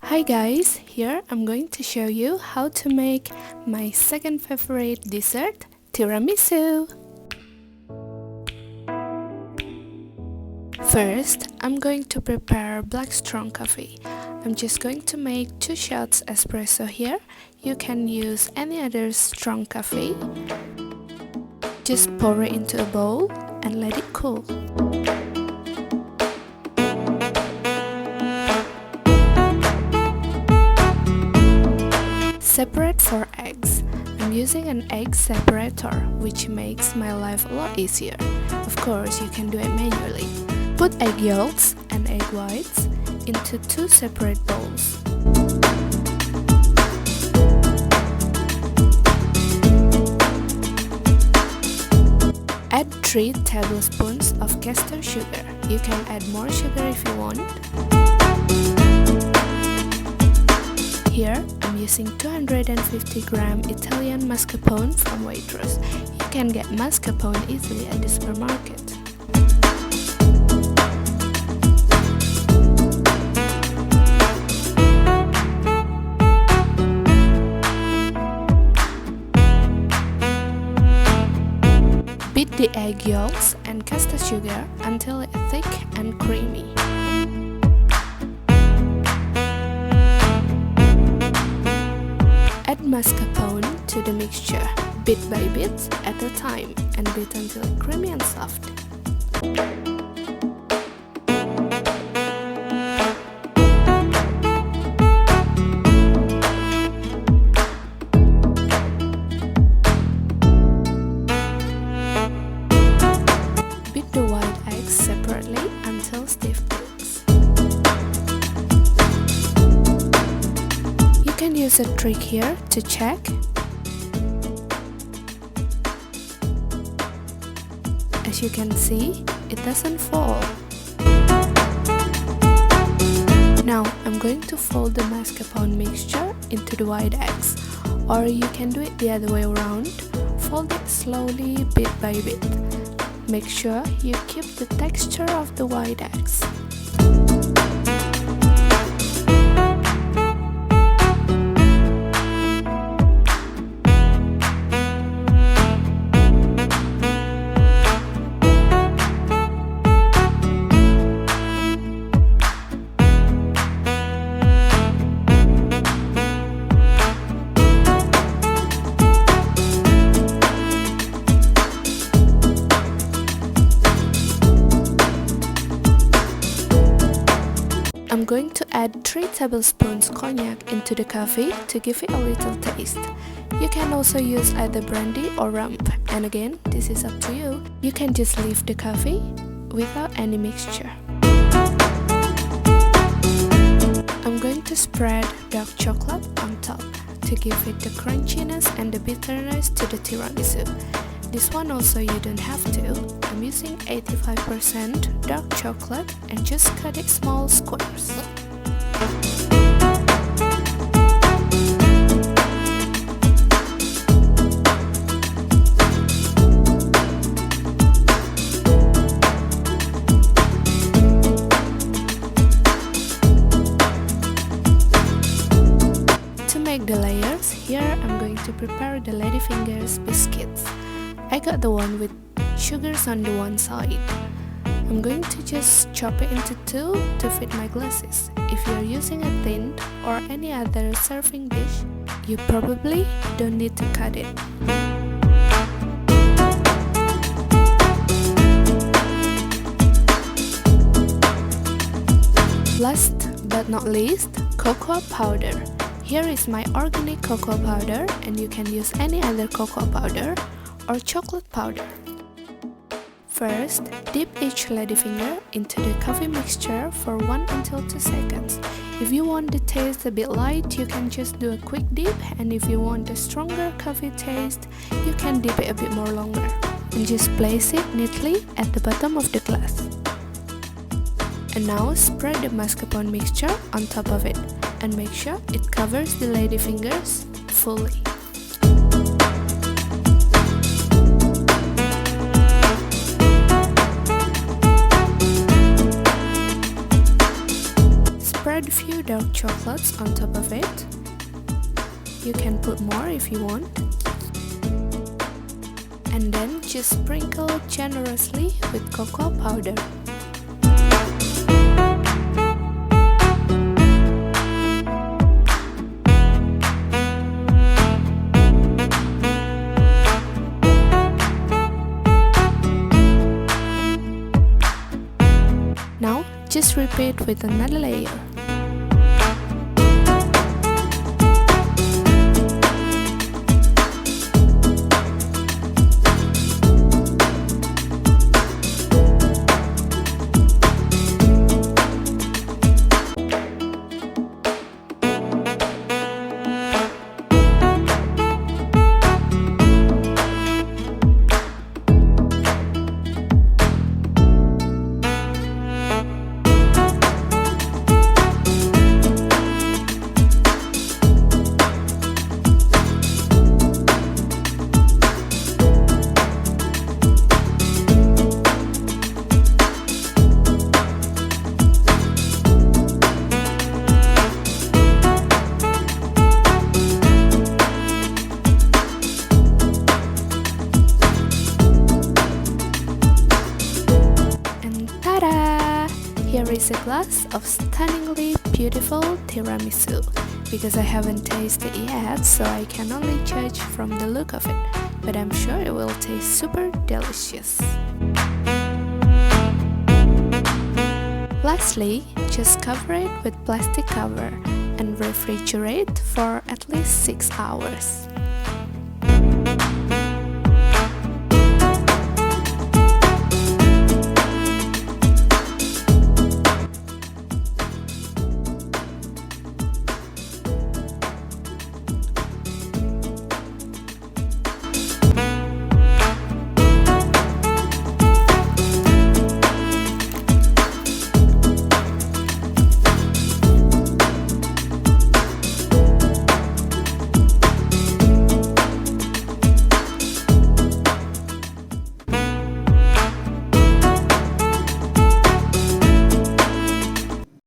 Hi guys, here I'm going to show you how to make my second favorite dessert, tiramisu. First, I'm going to prepare black strong coffee. I'm just going to make 2 shots espresso here. You can use any other strong coffee. Just pour it into a bowl and let it cool. Separate 4 eggs. I'm using an egg separator, which makes my life a lot easier. Of course, you can do it manually. Put egg yolks and egg whites into 2 separate bowls. Add 3 tablespoons of caster sugar. You can add more sugar if you want. Here, I'm using 250 gram Italian mascarpone from Waitrose. You can get mascarpone easily at the supermarket. Beat the egg yolks and caster sugar until it's thick and creamy. Add mascarpone to the mixture, bit by bit at a time, and beat until creamy and soft. Beat the white eggs separately until stiff peaks. You can use a trick here to check. As you can see, it doesn't fall. Now I'm going to fold the mascarpone mixture into the white eggs, or you can do it the other way around. Fold it slowly, bit by bit. Make sure you keep the texture of the white eggs. I'm going to add 3 tablespoons cognac into the coffee to give it a little taste. You can also use either brandy or rum, and again, this is up to you. You can just leave the coffee without any mixture. I'm going to spread dark chocolate on top to give it the crunchiness and the bitterness to the tiramisu. This one also you don't have to. I'm using 85% dark chocolate and just cut it small squares. To make the layers, here I'm going to prepare the ladyfingers biscuits. I got the one with sugars on the one side. I'm going to just chop it into 2 to fit my glasses. If you're using a tin or any other serving dish, you probably don't need to cut it. Last but not least, cocoa powder. Here is my organic cocoa powder, and you can use any other cocoa powder or chocolate powder. First, dip each ladyfinger into the coffee mixture for 1 until 2 seconds. If you want the taste a bit light, you can just do a quick dip, and if you want a stronger coffee taste, you can dip it a bit more longer. And just place it neatly at the bottom of the glass. And now spread the mascarpone mixture on top of it, and make sure it covers the ladyfingers fully. add a few dark chocolates on top of it. You can put more if you want. And then just sprinkle generously with cocoa powder. Now just repeat with another layer. Here is a glass of stunningly beautiful tiramisu. Because I haven't tasted it yet, so I can only judge from the look of it, but I'm sure it will taste super delicious. Lastly, just cover it with plastic cover and refrigerate for at least 6 hours.